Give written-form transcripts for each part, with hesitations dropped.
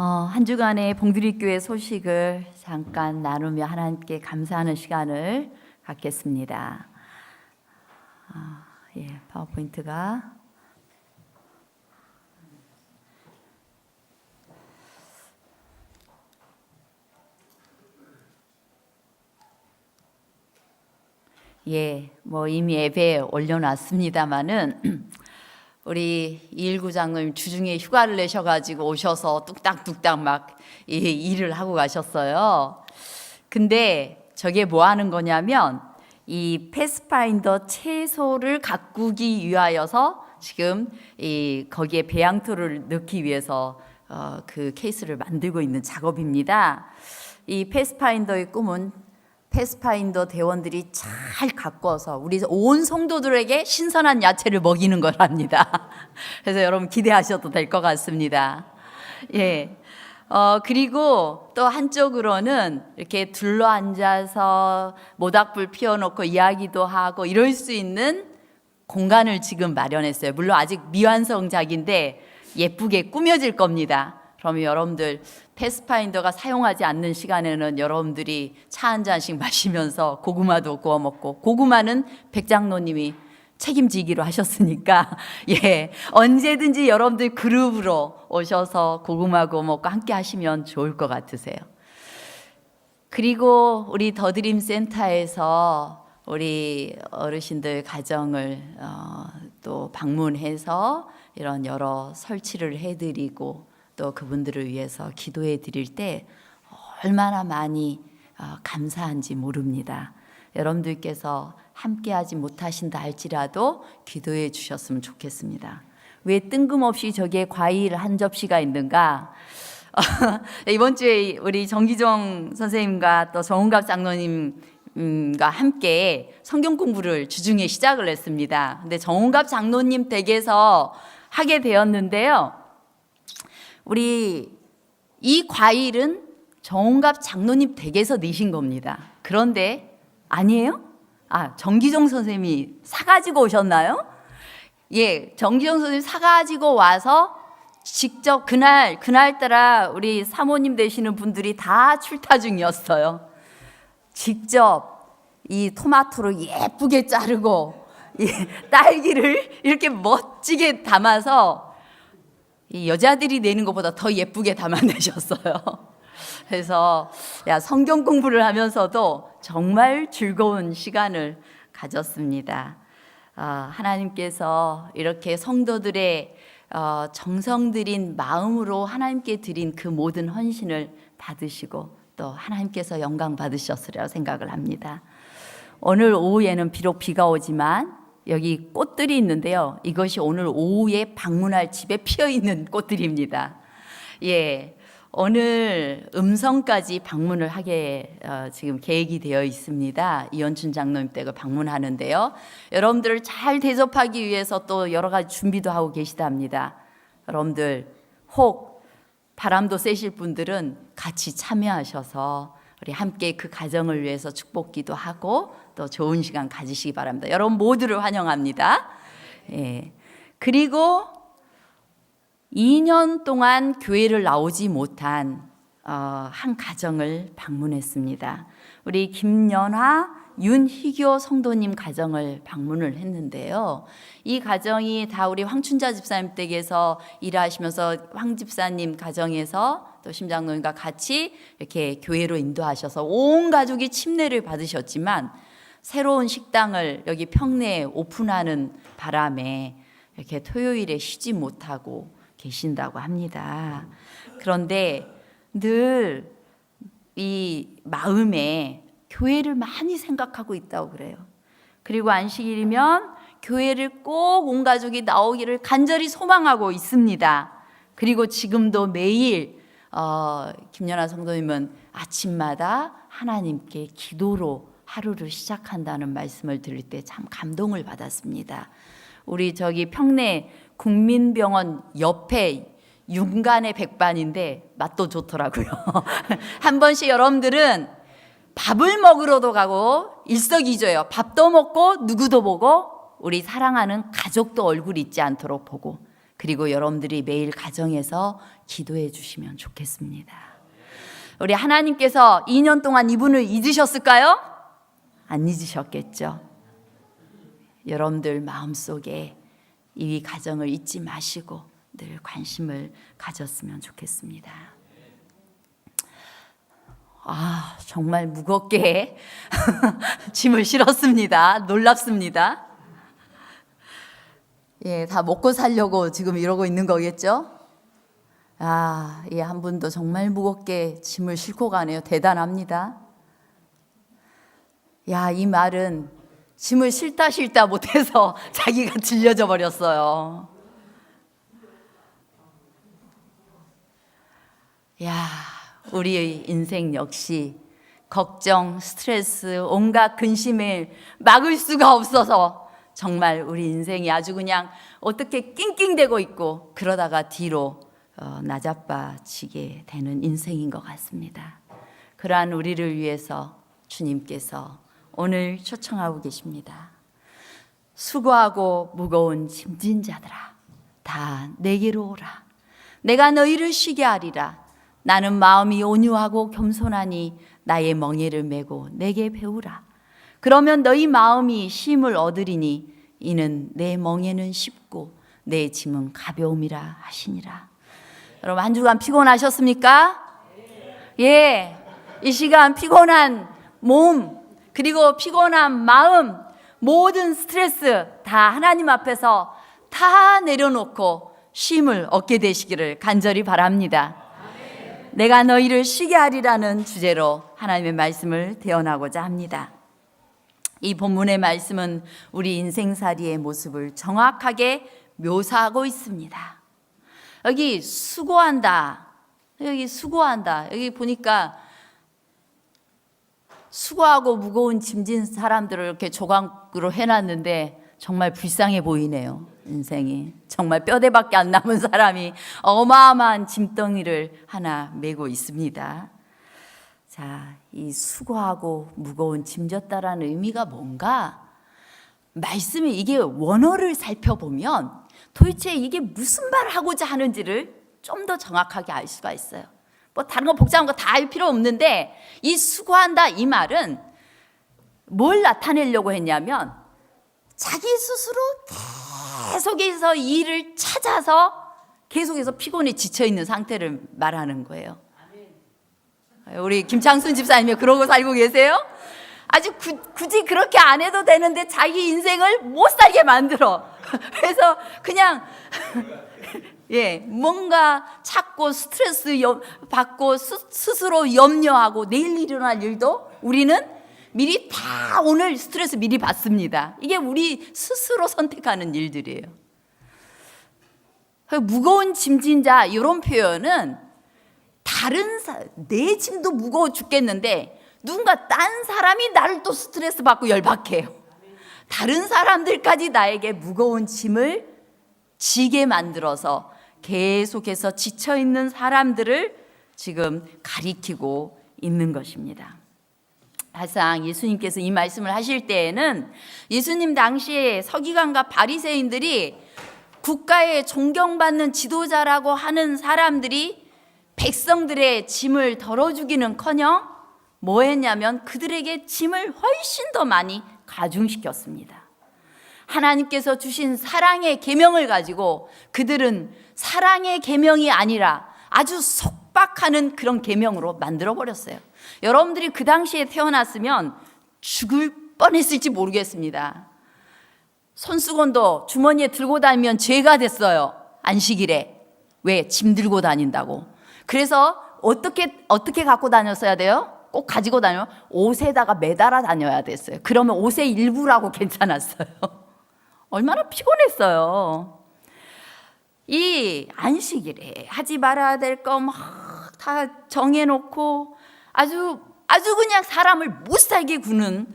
한 주간의 봉두리교회 소식을 잠깐 나누며 하나님께 감사하는 시간을 갖겠습니다. 파워포인트가 이미 앱에 올려놨습니다마는 우리 이일구 장로님 주중에 휴가를 내셔가지고 오셔서 뚝딱뚝딱 막 일을 하고 가셨어요. 근데 저게 뭐 하는 거냐면 이 패스파인더 채소를 가꾸기 위하여서 지금 거기에 배양토를 넣기 위해서 그 케이스를 만들고 있는 작업입니다. 이 패스파인더의 꿈은 패스파인더 대원들이 잘 가꿔서 우리 온 성도들에게 신선한 야채를 먹이는 거랍니다. 그래서 여러분 기대하셔도 될 것 같습니다. 그리고 또 한쪽으로는 이렇게 둘러앉아서 모닥불 피워놓고 이야기도 하고 이럴 수 있는 공간을 지금 마련했어요. 물론 아직 미완성작인데 예쁘게 꾸며질 겁니다. 그러면 여러분들 패스파인더가 사용하지 않는 시간에는 여러분들이 차 한 잔씩 마시면서 고구마도 구워 먹고, 고구마는 백장로님이 책임지기로 하셨으니까 언제든지 여러분들 그룹으로 오셔서 고구마 구워 먹고 함께 하시면 좋을 것 같으세요. 그리고 우리 더드림 센터에서 우리 어르신들 가정을 또 방문해서 이런 여러 설치를 해드리고 또 그분들을 위해서 기도해 드릴 때 얼마나 많이 감사한지 모릅니다. 여러분들께서 함께하지 못하신다 할지라도 기도해 주셨으면 좋겠습니다. 왜 뜬금없이 저기에 과일 한 접시가 있는가? 이번 주에 우리 정기정 선생님과 또 정은갑 장로님과 함께 성경 공부를 주중에 시작을 했습니다. 근데 정은갑 장로님 댁에서 하게 되었는데요. 우리 이 과일은 정은갑 장로님 댁에서 내신 겁니다. 그런데 아니에요? 정기정 선생님이 사가지고 오셨나요? 정기정 선생님이 사가지고 와서 직접 그날따라 우리 사모님 되시는 분들이 다 출타 중이었어요. 직접 이 토마토를 예쁘게 자르고 딸기를 이렇게 멋지게 담아서 이 여자들이 내는 것보다 더 예쁘게 담아내셨어요. 그래서 성경 공부를 하면서도 정말 즐거운 시간을 가졌습니다. 하나님께서 이렇게 성도들의 정성 들인 마음으로 하나님께 드린 그 모든 헌신을 받으시고 또 하나님께서 영광 받으셨으리라고 생각을 합니다. 오늘 오후에는 비록 비가 오지만 여기 꽃들이 있는데요. 이것이 오늘 오후에 방문할 집에 피어있는 꽃들입니다. 오늘 음성까지 방문을 하게 지금 계획이 되어 있습니다. 이현춘 장로님 댁을 방문하는데요. 여러분들을 잘 대접하기 위해서 또 여러 가지 준비도 하고 계시답니다. 여러분들 혹 바람도 쐬실 분들은 같이 참여하셔서 우리 함께 그 가정을 위해서 축복기도 하고 또 좋은 시간 가지시기 바랍니다. 여러분 모두를 환영합니다. 그리고 2년 동안 교회를 나오지 못한 한 가정을 방문했습니다. 우리 김연화, 윤희교 성도님 가정을 방문을 했는데요. 이 가정이 다 우리 황춘자 집사님 댁에서 일하시면서 황 집사님 가정에서 또 심장로님과 같이 이렇게 교회로 인도하셔서 온 가족이 침례를 받으셨지만 새로운 식당을 여기 평내에 오픈하는 바람에 이렇게 토요일에 쉬지 못하고 계신다고 합니다. 그런데 늘 이 마음에 교회를 많이 생각하고 있다고 그래요. 그리고 안식일이면 교회를 꼭 온 가족이 나오기를 간절히 소망하고 있습니다. 그리고 지금도 매일 김연아 성도님은 아침마다 하나님께 기도로 하루를 시작한다는 말씀을 들을 때 참 감동을 받았습니다. 우리 저기 평내 국민병원 옆에 윤간의 백반인데 맛도 좋더라고요. 한 번씩 여러분들은 밥을 먹으러도 가고 일석이조예요. 밥도 먹고 누구도 보고 우리 사랑하는 가족도 얼굴 잊지 않도록 보고 그리고 여러분들이 매일 가정에서 기도해 주시면 좋겠습니다. 우리 하나님께서 2년 동안 이분을 잊으셨을까요? 안 잊으셨겠죠. 여러분들 마음속에 이 가정을 잊지 마시고 늘 관심을 가졌으면 좋겠습니다. 정말 무겁게 짐을 실었습니다. 놀랍습니다. 예, 다 먹고 살려고 지금 이러고 있는 거겠죠? 예, 한 분도 정말 무겁게 짐을 싣고 가네요. 대단합니다. 이 말은 짐을 싫다 못해서 자기가 질려져 버렸어요. 우리의 인생 역시 걱정, 스트레스, 온갖 근심을 막을 수가 없어서 정말 우리 인생이 아주 그냥 어떻게 낑낑대고 있고 그러다가 뒤로 나자빠지게 되는 인생인 것 같습니다. 그러한 우리를 위해서 주님께서 오늘 초청하고 계십니다. 수고하고 무거운 짐진 자들아 다 내게로 오라. 내가 너희를 쉬게 하리라. 나는 마음이 온유하고 겸손하니 나의 멍에를 메고 내게 배우라. 그러면 너희 마음이 쉼을 얻으리니 이는 내 멍에는 쉽고 내 짐은 가벼움이라 하시니라. 여러분 한 주간 피곤하셨습니까? 예, 이 시간 피곤한 몸 그리고 피곤한 마음 모든 스트레스 다 하나님 앞에서 다 내려놓고 쉼을 얻게 되시기를 간절히 바랍니다. 내가 너희를 쉬게 하리라는 주제로 하나님의 말씀을 대언하고자 합니다. 이 본문의 말씀은 우리 인생살이의 모습을 정확하게 묘사하고 있습니다. 여기 수고한다. 여기 보니까 수고하고 무거운 짐진 사람들을 이렇게 조각으로 해놨는데 정말 불쌍해 보이네요. 인생이 정말 뼈대밖에 안 남은 사람이 어마어마한 짐덩이를 하나 메고 있습니다. 자, 이 수고하고 무거운 짐졌다라는 의미가 뭔가? 말씀이 이게 원어를 살펴보면 도대체 이게 무슨 말을 하고자 하는지를 좀 더 정확하게 알 수가 있어요. 뭐 다른 거 복잡한 거 다 알 필요 없는데 이 수고한다 이 말은 뭘 나타내려고 했냐면 자기 스스로 계속해서 일을 찾아서 계속해서 피곤에 지쳐 있는 상태를 말하는 거예요. 우리 김창순 집사님이 그러고 살고 계세요? 아주 굳이 그렇게 안 해도 되는데 자기 인생을 못 살게 만들어. 그래서 그냥 뭔가 찾고 스트레스 받고 스스로 염려하고 내일 일어날 일도 우리는 미리 다 오늘 스트레스 미리 받습니다. 이게 우리 스스로 선택하는 일들이에요. 무거운 짐진 자 이런 표현은 내 짐도 무거워 죽겠는데 누군가 딴 사람이 나를 또 스트레스 받고 열받게 해요. 다른 사람들까지 나에게 무거운 짐을 지게 만들어서 계속해서 지쳐있는 사람들을 지금 가리키고 있는 것입니다. 사실상 예수님께서 이 말씀을 하실 때에는 예수님 당시에 서기관과 바리새인들이 국가에 존경받는 지도자라고 하는 사람들이 백성들의 짐을 덜어주기는커녕 뭐 했냐면 그들에게 짐을 훨씬 더 많이 가중시켰습니다. 하나님께서 주신 사랑의 계명을 가지고 그들은 사랑의 계명이 아니라 아주 속박하는 그런 계명으로 만들어버렸어요. 여러분들이 그 당시에 태어났으면 죽을 뻔했을지 모르겠습니다. 손수건도 주머니에 들고 다니면 죄가 됐어요. 안식일에. 왜? 짐 들고 다닌다고. 그래서 어떻게 갖고 다녔어야 돼요? 꼭 가지고 다녀요. 옷에다가 매달아 다녀야 됐어요. 그러면 옷의 일부라고 괜찮았어요. 얼마나 피곤했어요. 이 안식일에 하지 말아야 될 거 막 다 정해놓고 아주 그냥 사람을 못 살게 구는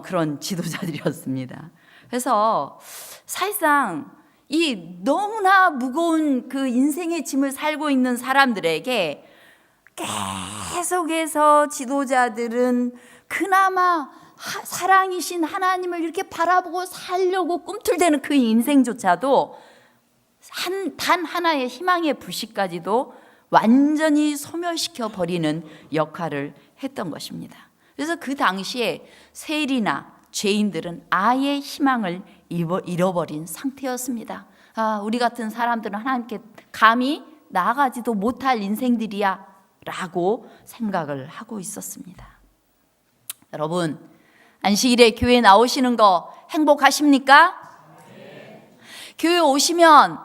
그런 지도자들이었습니다. 그래서 사실상 이 너무나 무거운 그 인생의 짐을 살고 있는 사람들에게 계속해서 지도자들은 그나마 사랑이신 하나님을 이렇게 바라보고 살려고 꿈틀대는 그 인생조차도 단 하나의 희망의 불씨까지도 완전히 소멸시켜 버리는 역할을 했던 것입니다. 그래서 그 당시에 세리나 죄인들은 아예 희망을 잃어버린 상태였습니다. 우리 같은 사람들은 하나님께 감히 나아가지도 못할 인생들이야 라고 생각을 하고 있었습니다. 여러분, 안식일에 교회 나오시는 거 행복하십니까? 네. 교회 오시면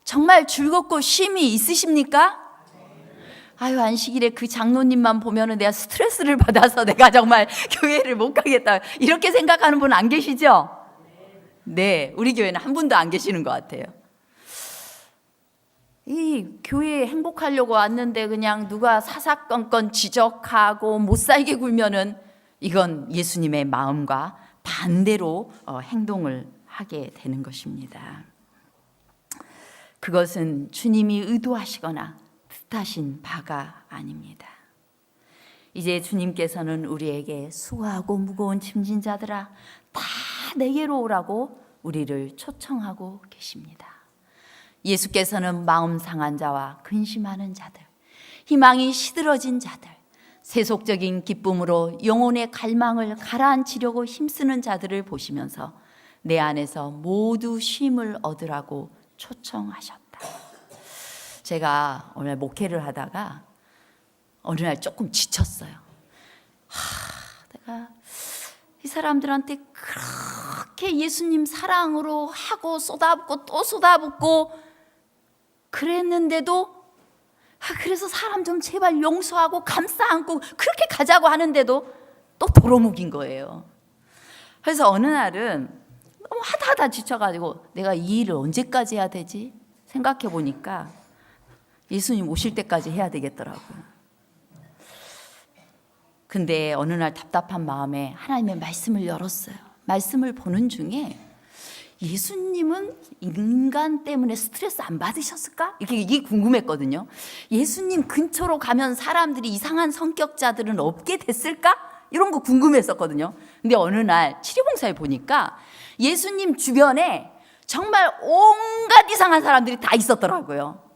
정말 즐겁고 쉼이 있으십니까? 안식일에 그 장로님만 보면은 내가 스트레스를 받아서 내가 정말 교회를 못 가겠다, 이렇게 생각하는 분 안 계시죠? 네, 우리 교회는 한 분도 안 계시는 것 같아요. 이 교회에 행복하려고 왔는데 그냥 누가 사사건건 지적하고 못 살게 굴면은 이건 예수님의 마음과 반대로 행동을 하게 되는 것입니다. 그것은 주님이 의도하시거나 뜻하신 바가 아닙니다. 이제 주님께서는 우리에게 수고하고 무거운 짐진 자들아 다 내게로 오라고 우리를 초청하고 계십니다. 예수께서는 마음 상한 자와 근심하는 자들, 희망이 시들어진 자들, 세속적인 기쁨으로 영혼의 갈망을 가라앉히려고 힘쓰는 자들을 보시면서 내 안에서 모두 쉼을 얻으라고 초청하셨다. 제가 오늘 목회를 하다가 어느 날 조금 지쳤어요. 내가 이 사람들한테 그렇게 예수님 사랑으로 하고 쏟아붓고 또 쏟아붓고 그랬는데도, 그래서 사람 좀 제발 용서하고 감싸 안고 그렇게 가자고 하는데도 또 도로묵인 거예요. 그래서 어느 날은 너무 하다 지쳐가지고 내가 이 일을 언제까지 해야 되지 생각해 보니까 예수님 오실 때까지 해야 되겠더라고요. 근데 어느 날 답답한 마음에 하나님의 말씀을 열었어요. 말씀을 보는 중에 예수님은 인간 때문에 스트레스 안 받으셨을까? 이게 궁금했거든요. 예수님 근처로 가면 사람들이 이상한 성격자들은 없게 됐을까? 이런 거 궁금했었거든요. 근데 어느 날 치료봉사에 보니까 예수님 주변에 정말 온갖 이상한 사람들이 다 있었더라고요.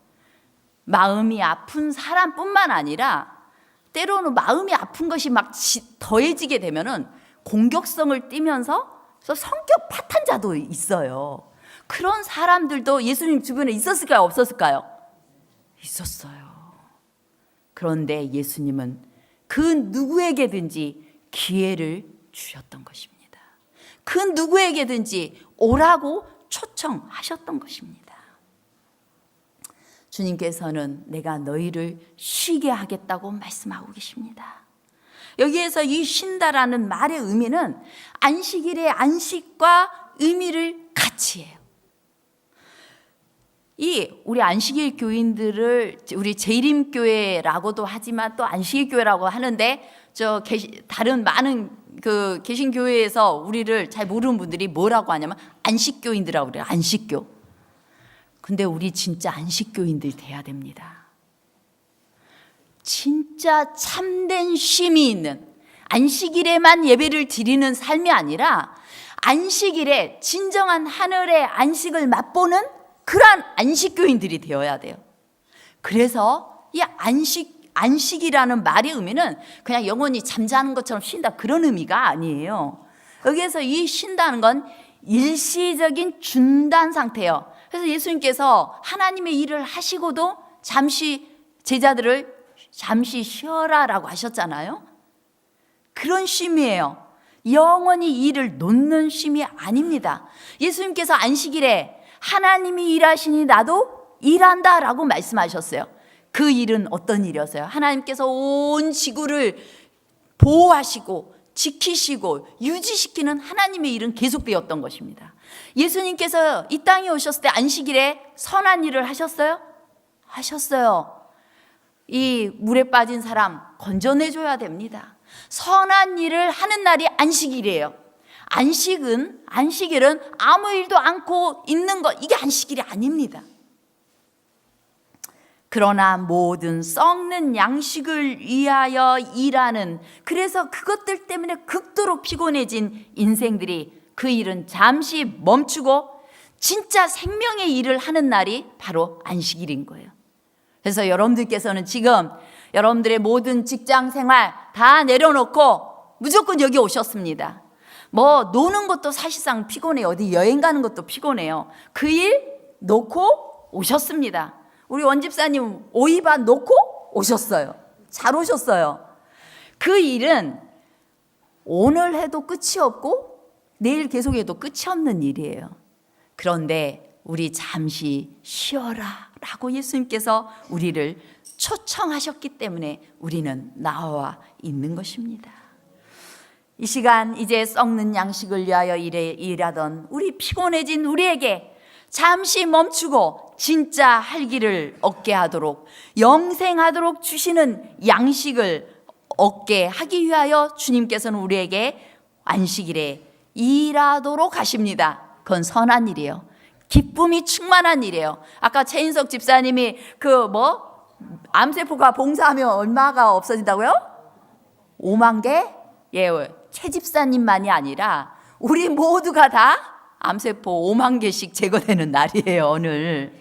마음이 아픈 사람뿐만 아니라 때로는 마음이 아픈 것이 막 더해지게 되면은 공격성을 띠면서 성격 파탄자도 있어요. 그런 사람들도 예수님 주변에 있었을까요? 없었을까요? 있었어요. 그런데 예수님은 그 누구에게든지 기회를 주셨던 것입니다. 그 누구에게든지 오라고 초청하셨던 것입니다. 주님께서는 내가 너희를 쉬게 하겠다고 말씀하고 계십니다. 여기에서 이 쉰다라는 말의 의미는 안식일의 안식과 의미를 같이 해요. 우리 안식일 교인들을 우리 재림교회라고도 하지만 또 안식일 교회라고 하는데 다른 많은 계신 교회에서 우리를 잘 모르는 분들이 뭐라고 하냐면 안식교인들이라고 그래요. 안식교. 근데 우리 진짜 안식교인들 돼야 됩니다. 진짜 참된 쉼이 있는 안식일에만 예배를 드리는 삶이 아니라 안식일에 진정한 하늘의 안식을 맛보는 그러한 안식교인들이 되어야 돼요. 그래서 이 안식이라는 말의 의미는 그냥 영원히 잠자는 것처럼 쉰다 그런 의미가 아니에요. 여기에서 이 쉰다는 건 일시적인 중단 상태예요. 그래서 예수님께서 하나님의 일을 하시고도 잠시 제자들을 잠시 쉬어라라고 하셨잖아요. 그런 쉼이에요. 영원히 일을 놓는 쉼이 아닙니다. 예수님께서 안식일에 하나님이 일하시니 나도 일한다라고 말씀하셨어요. 그 일은 어떤 일이었어요? 하나님께서 온 지구를 보호하시고 지키시고 유지시키는 하나님의 일은 계속되었던 것입니다. 예수님께서 이 땅에 오셨을 때 안식일에 선한 일을 하셨어요? 하셨어요. 이 물에 빠진 사람 건져내줘야 됩니다. 선한 일을 하는 날이 안식일이에요. 안식일은 아무 일도 않고 있는 것, 이게 안식일이 아닙니다. 그러나 모든 썩는 양식을 위하여 일하는, 그래서 그것들 때문에 극도로 피곤해진 인생들이 그 일은 잠시 멈추고 진짜 생명의 일을 하는 날이 바로 안식일인 거예요. 그래서 여러분들께서는 지금 여러분들의 모든 직장 생활 다 내려놓고 무조건 여기 오셨습니다. 뭐 노는 것도 사실상 피곤해요. 어디 여행 가는 것도 피곤해요. 그 일 놓고 오셨습니다. 우리 원집사님 오이반 놓고 오셨어요. 잘 오셨어요. 그 일은 오늘 해도 끝이 없고 내일 계속해도 끝이 없는 일이에요. 그런데 우리 잠시 쉬어라 라고 예수님께서 우리를 초청하셨기 때문에 우리는 나와 있는 것입니다. 이 시간 이제 썩는 양식을 위하여 일하던 우리 피곤해진 우리에게 잠시 멈추고 진짜 할 길을 얻게 하도록 영생하도록 주시는 양식을 얻게 하기 위하여 주님께서는 우리에게 안식일에 일하도록 하십니다. 그건 선한 일이에요. 기쁨이 충만한 일이에요. 아까 최인석 집사님이 암세포가 봉사하면 얼마가 없어진다고요? 5만 개? 예, 최 집사님만이 아니라 우리 모두가 다 암세포 5만 개씩 제거되는 날이에요, 오늘.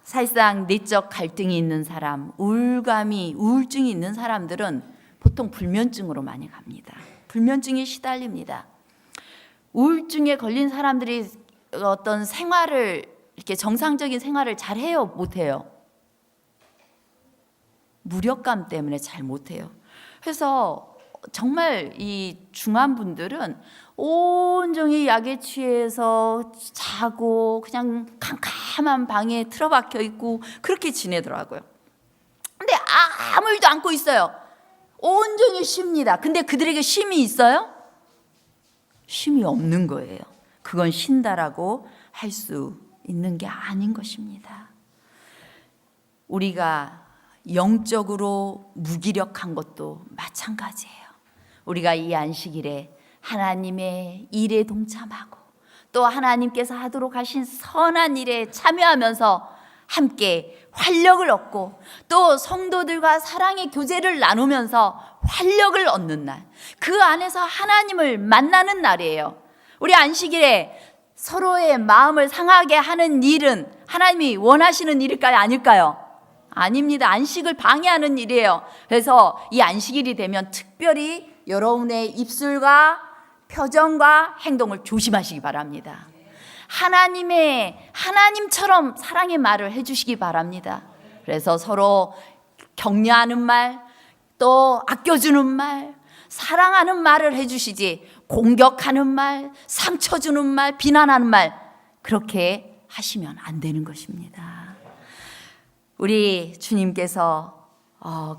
사실상 내적 갈등이 있는 사람, 우울증이 있는 사람들은 보통 불면증으로 많이 갑니다. 불면증에 시달립니다. 우울증에 걸린 사람들이 어떤 생활을 이렇게 정상적인 생활을 잘 해요, 못 해요? 무력감 때문에 잘 못 해요. 그래서 정말 이 중한 분들은 온종일 약에 취해서 자고 그냥 캄캄한 방에 틀어박혀 있고 그렇게 지내더라고요. 근데 아무 일도 않고 있어요. 온종일 쉽니다. 근데 그들에게 쉼이 있어요? 쉼이 없는 거예요. 그건 쉰다라고 할 수 있는 게 아닌 것입니다. 우리가 영적으로 무기력한 것도 마찬가지예요. 우리가 이 안식일에 하나님의 일에 동참하고 또 하나님께서 하도록 하신 선한 일에 참여하면서 함께 활력을 얻고 또 성도들과 사랑의 교제를 나누면서 활력을 얻는 날, 그 안에서 하나님을 만나는 날이에요. 우리 안식일에 서로의 마음을 상하게 하는 일은 하나님이 원하시는 일일까요? 아닐까요? 아닙니다. 안식을 방해하는 일이에요. 그래서 이 안식일이 되면 특별히 여러분의 입술과 표정과 행동을 조심하시기 바랍니다. 하나님처럼 사랑의 말을 해주시기 바랍니다. 그래서 서로 격려하는 말, 또 아껴주는 말, 사랑하는 말을 해주시지 공격하는 말, 상처 주는 말, 비난하는 말 그렇게 하시면 안 되는 것입니다. 우리 주님께서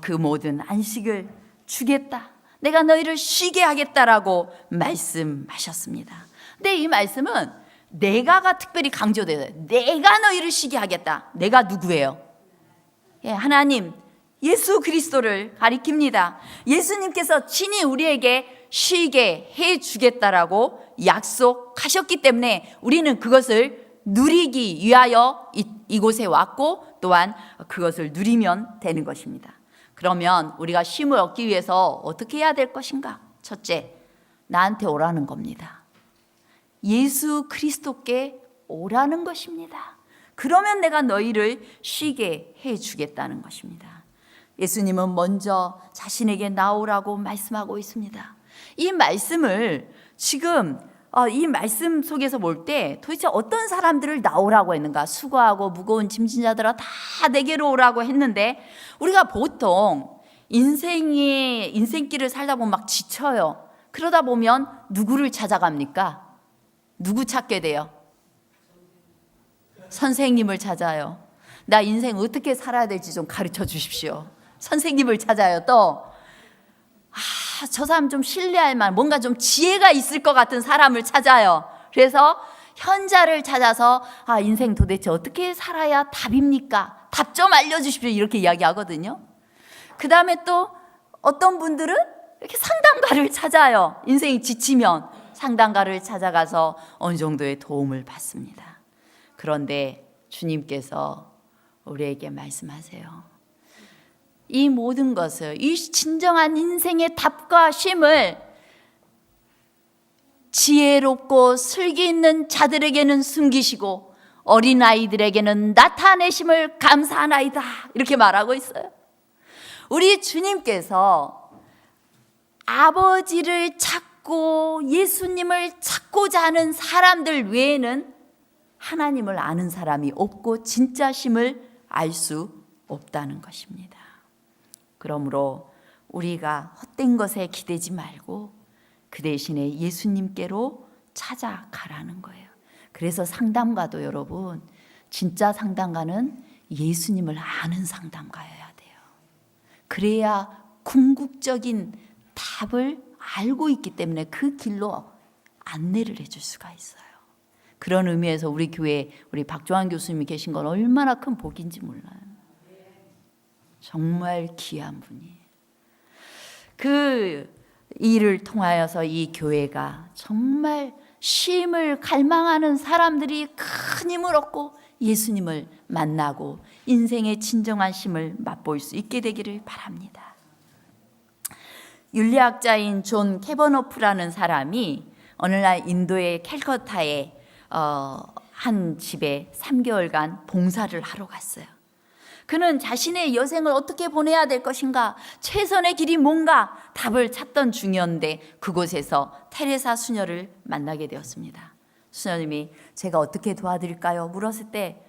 그 모든 안식을 주겠다, 내가 너희를 쉬게 하겠다라고 말씀하셨습니다. 근데 이 말씀은 내가가 특별히 강조돼요. 내가 너희를 쉬게 하겠다. 내가 누구예요? 예, 하나님, 예수 그리스도를 가리킵니다. 예수님께서 친히 우리에게 쉬게 해주겠다라고 약속하셨기 때문에 우리는 그것을 누리기 위하여 이곳에 왔고 또한 그것을 누리면 되는 것입니다. 그러면 우리가 쉼을 얻기 위해서 어떻게 해야 될 것인가? 첫째, 나한테 오라는 겁니다. 예수 그리스도께 오라는 것입니다. 그러면 내가 너희를 쉬게 해주겠다는 것입니다. 예수님은 먼저 자신에게 나오라고 말씀하고 있습니다. 이 말씀을 지금 이 말씀 속에서 볼 때 도대체 어떤 사람들을 나오라고 했는가? 수고하고 무거운 짐진 자들아 다 내게로 오라고 했는데 우리가 보통 인생길을 살다 보면 막 지쳐요. 그러다 보면 누구를 찾아갑니까? 누구 찾게 돼요? 선생님을 찾아요. 나 인생 어떻게 살아야 될지 좀 가르쳐 주십시오. 선생님을 찾아요. 또 저 사람 좀 신뢰할 만한 뭔가 좀 지혜가 있을 것 같은 사람을 찾아요. 그래서 현자를 찾아서 인생 도대체 어떻게 살아야 답입니까? 답 좀 알려주십시오. 이렇게 이야기하거든요. 그 다음에 또 어떤 분들은 이렇게 상담가를 찾아요. 인생이 지치면 상담가를 찾아가서 어느 정도의 도움을 받습니다. 그런데 주님께서 우리에게 말씀하세요. 이 모든 것을, 이 진정한 인생의 답과 쉼을 지혜롭고 슬기 있는 자들에게는 숨기시고 어린아이들에게는 나타내심을 감사하나이다. 이렇게 말하고 있어요. 우리 주님께서 아버지를 찾고 예수님을 찾고자 하는 사람들 외에는 하나님을 아는 사람이 없고 진짜심을 알 수 없다는 것입니다. 그러므로 우리가 헛된 것에 기대지 말고 그 대신에 예수님께로 찾아가라는 거예요. 그래서 상담가도 여러분, 진짜 상담가는 예수님을 아는 상담가여야 돼요. 그래야 궁극적인 답을 알고 있기 때문에 그 길로 안내를 해줄 수가 있어요. 그런 의미에서 우리 교회에 우리 박조한 교수님이 계신 건 얼마나 큰 복인지 몰라요. 정말 귀한 분이에요. 그 일을 통하여서 이 교회가 정말 쉼을 갈망하는 사람들이 큰 힘을 얻고 예수님을 만나고 인생의 진정한 쉼을 맛볼 수 있게 되기를 바랍니다. 윤리학자인 존 캐버너프라는 사람이 오늘날 인도의 캘커타에 한 집에 3개월간 봉사를 하러 갔어요. 그는 자신의 여생을 어떻게 보내야 될 것인가, 최선의 길이 뭔가 답을 찾던 중이었는데 그곳에서 테레사 수녀를 만나게 되었습니다. 수녀님이 제가 어떻게 도와드릴까요? 물었을 때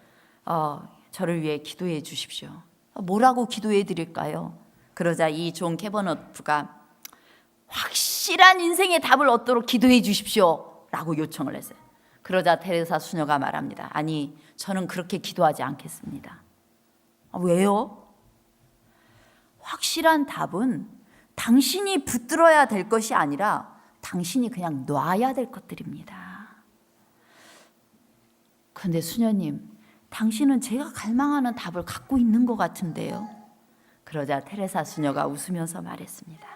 저를 위해 기도해 주십시오. 뭐라고 기도해 드릴까요? 그러자 이 존 캐버너프가 확실한 인생의 답을 얻도록 기도해 주십시오 라고 요청을 했어요. 그러자 테레사 수녀가 말합니다. 아니, 저는 그렇게 기도하지 않겠습니다. 왜요? 확실한 답은 당신이 붙들어야 될 것이 아니라 당신이 그냥 놔야 될 것들입니다. 그런데 수녀님, 당신은 제가 갈망하는 답을 갖고 있는 것 같은데요. 그러자 테레사 수녀가 웃으면서 말했습니다.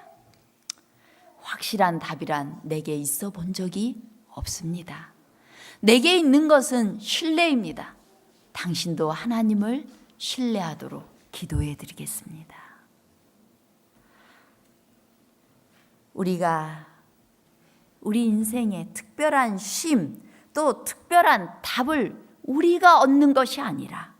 확실한 답이란 내게 있어 본 적이 없습니다. 내게 있는 것은 신뢰입니다. 당신도 하나님을 신뢰하도록 기도해 드리겠습니다. 우리가 우리 인생에 특별한 쉼, 또 특별한 답을 우리가 얻는 것이 아니라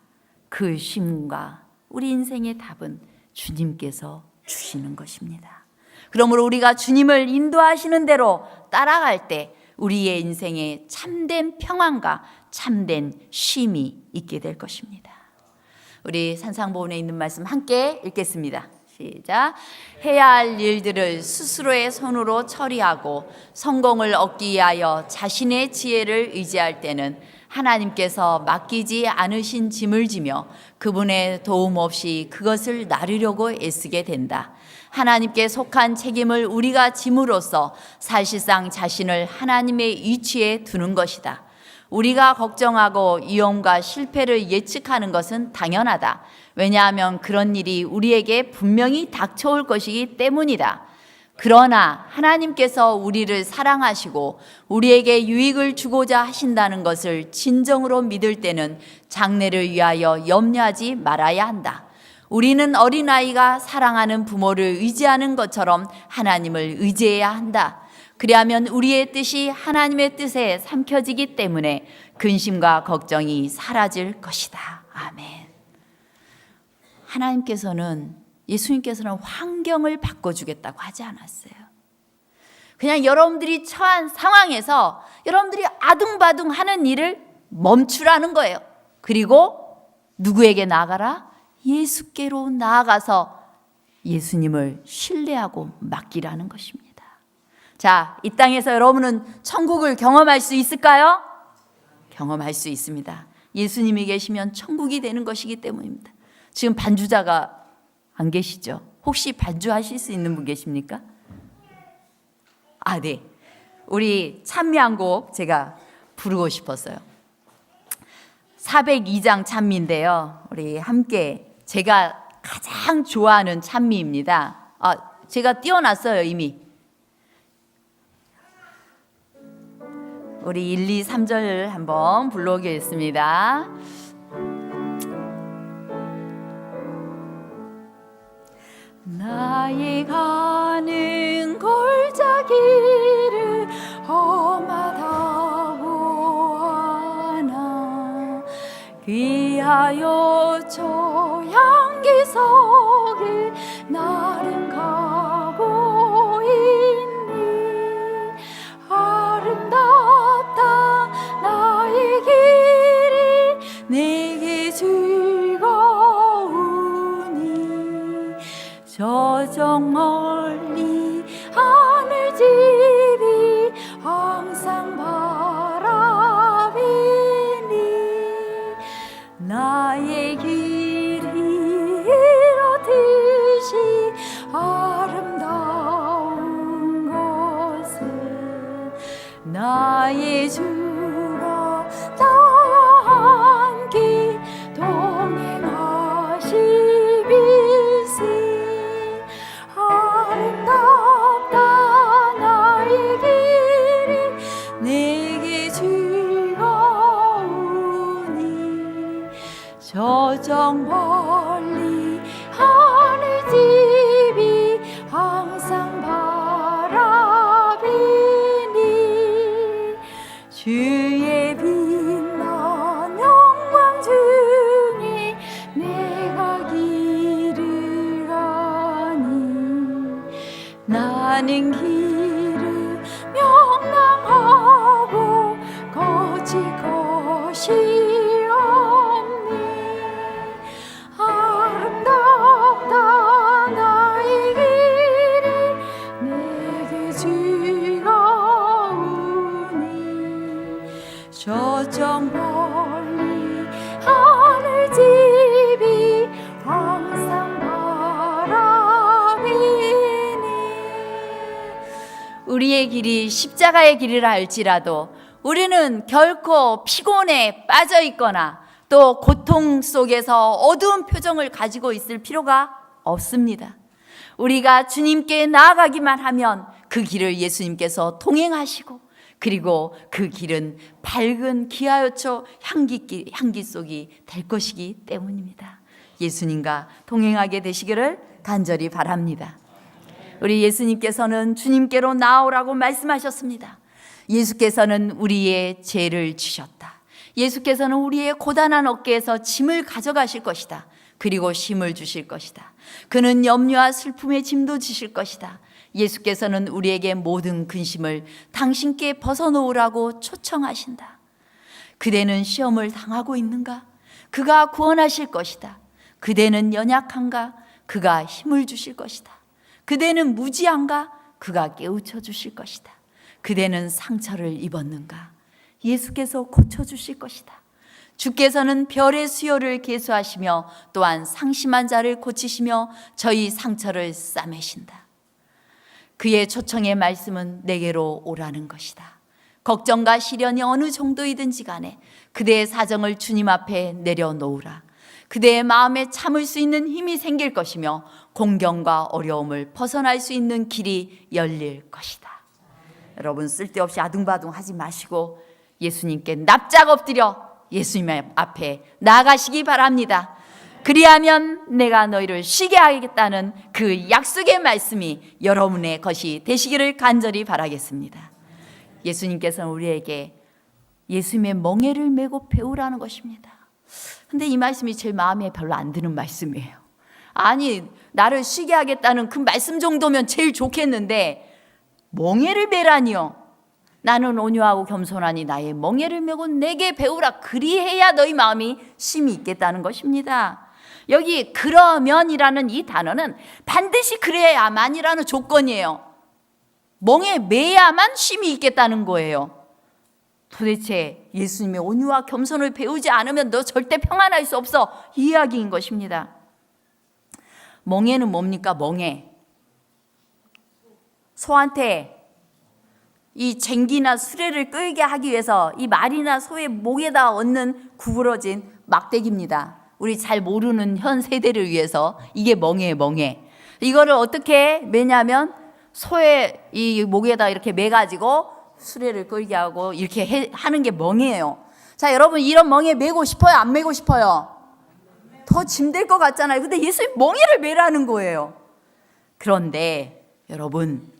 그 쉼과 우리 인생의 답은 주님께서 주시는 것입니다. 그러므로 우리가 주님을 인도하시는 대로 따라갈 때 우리의 인생에 참된 평안과 참된 쉼이 있게 될 것입니다. 우리 산상보훈에 있는 말씀 함께 읽겠습니다. 시작. 해야 할 일들을 스스로의 손으로 처리하고 성공을 얻기 위하여 자신의 지혜를 의지할 때는 하나님께서 맡기지 않으신 짐을 지며 그분의 도움 없이 그것을 나르려고 애쓰게 된다. 하나님께 속한 책임을 우리가 짐으로써 사실상 자신을 하나님의 위치에 두는 것이다. 우리가 걱정하고 위험과 실패를 예측하는 것은 당연하다. 왜냐하면 그런 일이 우리에게 분명히 닥쳐올 것이기 때문이다. 그러나 하나님께서 우리를 사랑하시고 우리에게 유익을 주고자 하신다는 것을 진정으로 믿을 때는 장래를 위하여 염려하지 말아야 한다. 우리는 어린아이가 사랑하는 부모를 의지하는 것처럼 하나님을 의지해야 한다. 그리하면 우리의 뜻이 하나님의 뜻에 삼켜지기 때문에 근심과 걱정이 사라질 것이다. 아멘. 예수님께서는 환경을 바꿔주겠다고 하지 않았어요. 그냥 여러분들이 처한 상황에서 여러분들이 아둥바둥 하는 일을 멈추라는 거예요. 그리고 누구에게 나아가라? 예수께로 나아가서 예수님을 신뢰하고 맡기라는 것입니다. 자, 이 땅에서 여러분은 천국을 경험할 수 있을까요? 경험할 수 있습니다. 예수님이 계시면 천국이 되는 것이기 때문입니다. 지금 반주자가 안 계시죠? 혹시 반주하실 수 있는 분 계십니까? 네. 우리 찬미 한 곡 제가 부르고 싶었어요. 402장 찬미인데요. 우리 함께 제가 가장 좋아하는 찬미입니다. 제가 띄워놨어요, 이미. 우리 1, 2, 3절 한번 불러보겠습니다. 나의 가는 골짜기를 험한 기하여 향기 속에 나름 가고 있니. 아름답다 나의 길이 내게 즐거우니. 저쪽 멀리 하늘집이 항상 바라비니. 나의 길이 이렇듯이 아름다운 것은 나의 주가 나와 함께 동행하시리시. 아름답다 나의 길이 내게 즐거우니. 저쪽 멀리 하늘집이 항상 바라비니. 주의 빛난 영광 중에 내가 길을 가니. 나는 길을 명랑하고 거칠 것이 없니. 아름답다 나의 길이 내게 즐거우니. 저쪽 멀리 하늘집이 항상 바라비니. 우리의 길이 십자가의 길이라 할지라도 우리는 결코 피곤에 빠져 있거나 또 고통 속에서 어두운 표정을 가지고 있을 필요가 없습니다. 우리가 주님께 나아가기만 하면 그 길을 예수님께서 동행하시고, 그리고 그 길은 밝은 기하여초 향기 속이 될 것이기 때문입니다. 예수님과 동행하게 되시기를 간절히 바랍니다. 우리 예수님께서는 주님께로 나오라고 말씀하셨습니다. 예수께서는 우리의 죄를 지셨다. 예수께서는 우리의 고단한 어깨에서 짐을 가져가실 것이다. 그리고 쉼을 주실 것이다. 그는 염려와 슬픔의 짐도 지실 것이다. 예수께서는 우리에게 모든 근심을 당신께 벗어놓으라고 초청하신다. 그대는 시험을 당하고 있는가? 그가 구원하실 것이다. 그대는 연약한가? 그가 힘을 주실 것이다. 그대는 무지한가? 그가 깨우쳐 주실 것이다. 그대는 상처를 입었는가? 예수께서 고쳐주실 것이다. 주께서는 별의 수요를 계수하시며 또한 상심한 자를 고치시며 저희 상처를 싸매신다. 그의 초청의 말씀은 내게로 오라는 것이다. 걱정과 시련이 어느 정도이든지 간에 그대의 사정을 주님 앞에 내려놓으라. 그대의 마음에 참을 수 있는 힘이 생길 것이며 공경과 어려움을 벗어날 수 있는 길이 열릴 것이다. 여러분, 쓸데없이 아둥바둥 하지 마시고 예수님께 납작 엎드려 예수님 앞에 나아가시기 바랍니다. 그리하면 내가 너희를 쉬게 하겠다는 그 약속의 말씀이 여러분의 것이 되시기를 간절히 바라겠습니다. 예수님께서는 우리에게 예수님의 멍에를 메고 배우라는 것입니다. 근데 이 말씀이 제 마음에 별로 안 드는 말씀이에요. 아니, 나를 쉬게 하겠다는 그 말씀 정도면 제일 좋겠는데 멍에를 메라니요. 나는 온유하고 겸손하니 나의 멍에를 메고 내게 배우라. 그리해야 너희 마음이 쉼이 있겠다는 것입니다. 여기 그러면이라는 이 단어는 반드시 그래야만이라는 조건이에요. 멍에 매야만 쉼이 있겠다는 거예요. 도대체 예수님의 온유와 겸손을 배우지 않으면 너 절대 평안할 수 없어, 이 이야기인 것입니다. 멍에는 뭡니까? 멍에, 소한테 이 쟁기나 수레를 끌게 하기 위해서 이 말이나 소의 목에다 얹는 구부러진 막대기입니다. 우리 잘 모르는 현 세대를 위해서 이게 멍에예요, 멍에. 이거를 어떻게 매냐면 소의 이 목에다 이렇게 매가지고 수레를 끌게 하고 이렇게 하는 게 멍에예요. 자, 여러분, 이런 멍에 매고 싶어요? 안 매고 싶어요? 더 짐될 것 같잖아요. 근데 예수님 멍에를 매라는 거예요. 그런데 여러분,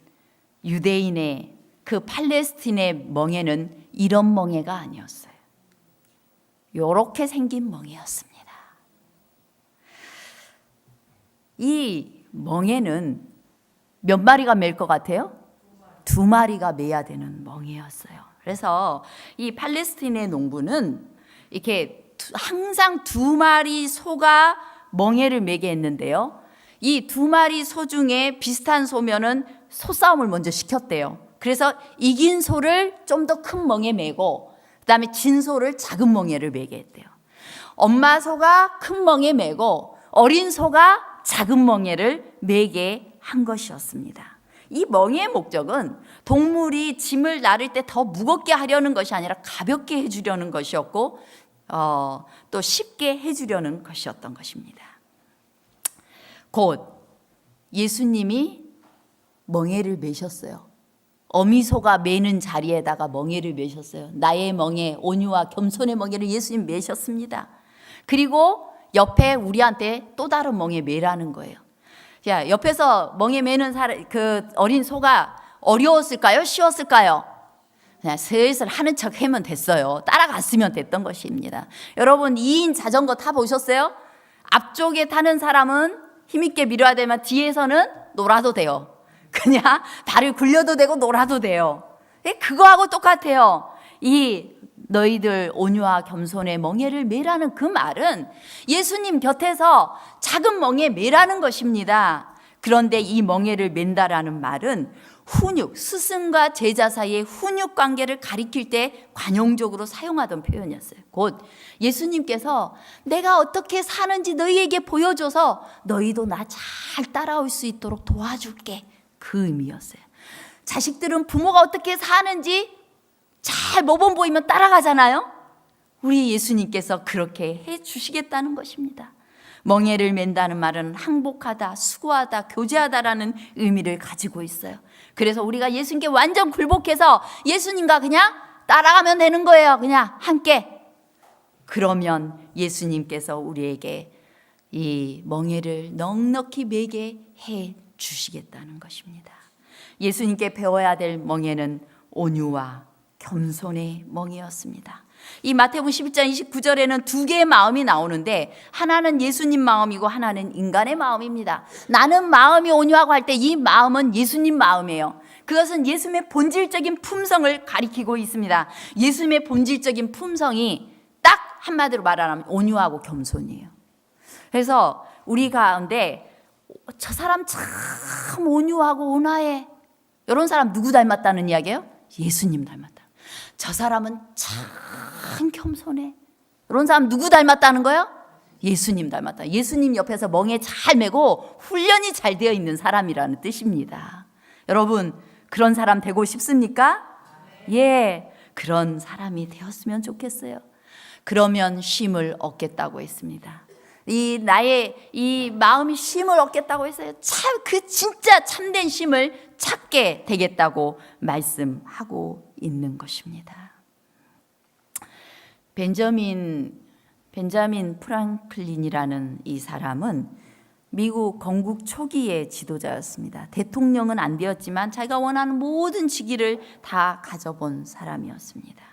유대인의 그 팔레스틴의 멍에는 이런 멍에가 아니었어요. 이렇게 생긴 멍에였습니다. 이 멍에는 몇 마리가 맬 것 같아요? 2마리가 매야 되는 멍에였어요. 그래서 이 팔레스타인의 농부는 이렇게 항상 2마리 소가 멍에를 매게 했는데요. 이 2마리 소 중에 비슷한 소면은 소싸움을 먼저 시켰대요. 그래서 이긴 소를 좀 더 큰 멍에 매고 그다음에 진 소를 작은 멍에를 매게 했대요. 엄마 소가 큰 멍에 매고 어린 소가 작은 멍에를 매게 한 것이었습니다. 이 멍에의 목적은 동물이 짐을 나를 때 더 무겁게 하려는 것이 아니라 가볍게 해주려는 것이었고 또 쉽게 해주려는 것이었던 것입니다. 곧 예수님이 멍에를 매셨어요. 어미소가 매는 자리에다가 멍에를 매셨어요. 나의 멍에, 온유와 겸손의 멍에를 예수님 매셨습니다. 그리고 옆에 우리한테 또 다른 멍에 매라는 거예요. 자, 옆에서 멍에 매는 그 어린 소가 어려웠을까요? 쉬웠을까요? 그냥 슬슬 하는 척 하면 됐어요. 따라갔으면 됐던 것입니다. 여러분 2인 자전거 타보셨어요? 앞쪽에 타는 사람은 힘있게 밀어야 되면 뒤에서는 놀아도 돼요. 그냥 발을 굴려도 되고 놀아도 돼요. 그거하고 똑같아요. 이 너희들 온유와 겸손의 멍에를 매라는 그 말은 예수님 곁에서 작은 멍에 매라는 것입니다. 그런데 이 멍에를 맨다라는 말은 훈육, 스승과 제자 사이의 훈육 관계를 가리킬 때 관용적으로 사용하던 표현이었어요. 곧 예수님께서 내가 어떻게 사는지 너희에게 보여줘서 너희도 나 잘 따라올 수 있도록 도와줄게. 그 의미였어요. 자식들은 부모가 어떻게 사는지 잘 모범 보이면 따라가잖아요. 우리 예수님께서 그렇게 해 주시겠다는 것입니다. 멍에를 맨다는 말은 항복하다, 수고하다, 교제하다라는 의미를 가지고 있어요. 그래서 우리가 예수님께 완전 굴복해서 예수님과 그냥 따라가면 되는 거예요. 그냥 함께. 그러면 예수님께서 우리에게 이 멍에를 넉넉히 매게 해 주시겠다는 것입니다. 예수님께 배워야 될 멍에는 온유와 겸손의 멍에였습니다. 이 마태복음 11장 29절에는 2개의 마음이 나오는데 하나는 예수님 마음이고 하나는 인간의 마음입니다. 나는 마음이 온유하고 할 때 이 마음은 예수님 마음이에요. 그것은 예수님의 본질적인 품성을 가리키고 있습니다. 예수님의 본질적인 품성이 딱 한마디로 말하면 온유하고 겸손이에요. 그래서 우리 가운데 저 사람 참 온유하고 온화해. 이런 사람 누구 닮았다는 이야기예요? 예수님 닮았다. 저 사람은 참 겸손해. 이런 사람 누구 닮았다는 거예요? 예수님 닮았다. 예수님 옆에서 멍에 잘 메고 훈련이 잘 되어 있는 사람이라는 뜻입니다. 여러분 그런 사람 되고 싶습니까? 예, 그런 사람이 되었으면 좋겠어요. 그러면 쉼을 얻겠다고 했습니다. 나의 마음이 쉼을 얻겠다고 했어요. 그 진짜 참된 쉼을 찾게 되겠다고 말씀하고 있는 것입니다. 벤자민 프랑클린이라는 이 사람은 미국 건국 초기의 지도자였습니다. 대통령은 안 되었지만 자기가 원하는 모든 직위를 다 가져본 사람이었습니다.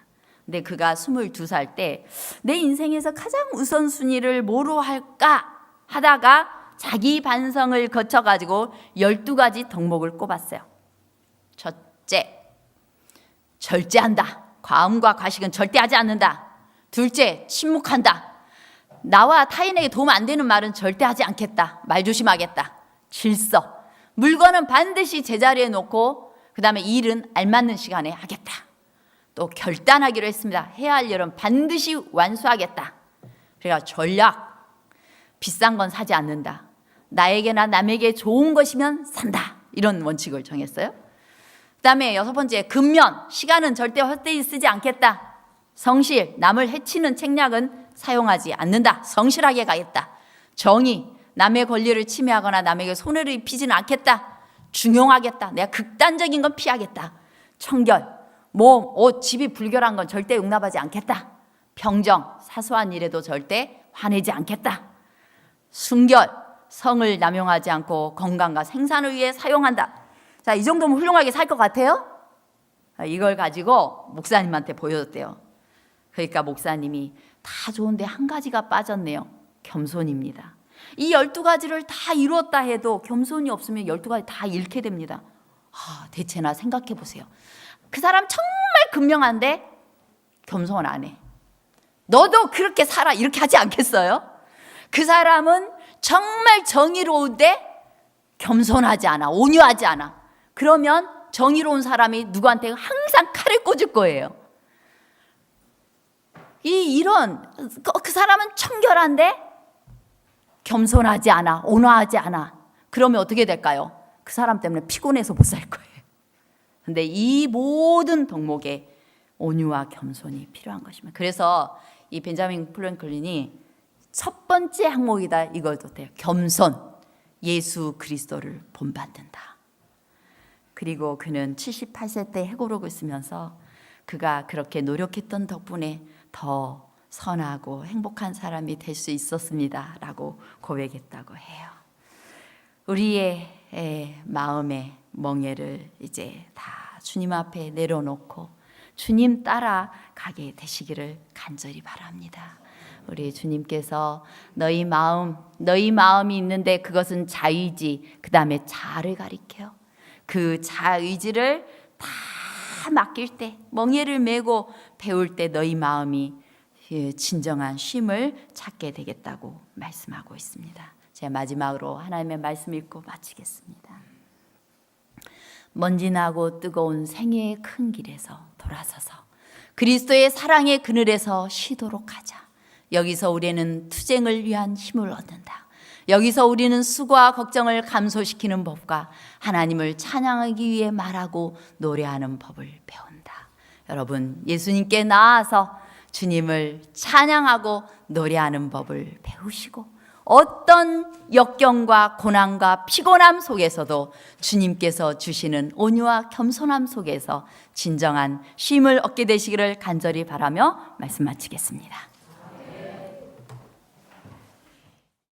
근데 그가 22살 때 내 인생에서 가장 우선순위를 뭐로 할까 하다가 자기 반성을 거쳐가지고 12가지 덕목을 꼽았어요. 첫째, 절제한다. 과음과 과식은 절대 하지 않는다. 둘째, 침묵한다. 나와 타인에게 도움 안 되는 말은 절대 하지 않겠다. 말 조심하겠다. 질서, 물건은 반드시 제자리에 놓고 그 다음에 일은 알맞는 시간에 하겠다. 또 결단하기로 했습니다. 해야 할 일은 반드시 완수하겠다. 그래서 전략, 비싼 건 사지 않는다. 나에게나 남에게 좋은 것이면 산다. 이런 원칙을 정했어요. 그 다음에 6번째, 근면, 시간은 절대 헛되이 쓰지 않겠다. 성실, 남을 해치는 책략은 사용하지 않는다. 성실하게 가겠다. 정의, 남의 권리를 침해하거나 남에게 손해를 입히지는 않겠다. 중용하겠다. 내가 극단적인 건 피하겠다. 청결, 몸, 옷, 집이 불결한 건 절대 용납하지 않겠다. 평정, 사소한 일에도 절대 화내지 않겠다. 순결, 성을 남용하지 않고 건강과 생산을 위해 사용한다. 자, 이 정도면 훌륭하게 살 것 같아요? 이걸 가지고 목사님한테 보여줬대요. 그러니까 목사님이 다 좋은데 한 가지가 빠졌네요. 겸손입니다. 이 12가지를 다 이루었다 해도 겸손이 없으면 12가지 다 잃게 됩니다. 대체나 생각해 보세요. 그 사람 정말 분명한데 겸손 안 해. 너도 그렇게 살아 이렇게 하지 않겠어요? 그 사람은 정말 정의로운데 겸손하지 않아, 온유하지 않아. 그러면 정의로운 사람이 누구한테 항상 칼을 꽂을 거예요. 이런 그 사람은 청결한데 겸손하지 않아, 온화하지 않아. 그러면 어떻게 될까요? 그 사람 때문에 피곤해서 못 살 거예요. 근데 이 모든 덕목에 온유와 겸손이 필요한 것입니다. 그래서 이 벤자민 프랭클린이 첫 번째 항목이다 이걸 뒀대요. 겸손, 예수 그리스도를 본받는다. 그리고 그는 78세 때 해고록을 쓰면서 그가 그렇게 노력했던 덕분에 더 선하고 행복한 사람이 될 수 있었습니다 라고 고백했다고 해요. 우리의 마음의 멍에를 이제 다 주님 앞에 내려놓고 주님 따라 가게 되시기를 간절히 바랍니다. 우리 주님께서 너희 마음이 있는데 그것은 자의지, 그 다음에 자아를 가리켜요. 그 자의지를 다 맡길 때, 멍에를 메고 배울 때 너희 마음이 진정한 쉼을 찾게 되겠다고 말씀하고 있습니다. 제가 마지막으로 하나님의 말씀 읽고 마치겠습니다. 먼지나고 뜨거운 생애의 큰 길에서 돌아서서 그리스도의 사랑의 그늘에서 쉬도록 하자. 여기서 우리는 투쟁을 위한 힘을 얻는다. 여기서 우리는 수고와 걱정을 감소시키는 법과 하나님을 찬양하기 위해 말하고 노래하는 법을 배운다. 여러분, 예수님께 나아서 주님을 찬양하고 노래하는 법을 배우시고 어떤 역경과 고난과 피곤함 속에서도 주님께서 주시는 온유와 겸손함 속에서 진정한 쉼을 얻게 되시기를 간절히 바라며 말씀 마치겠습니다.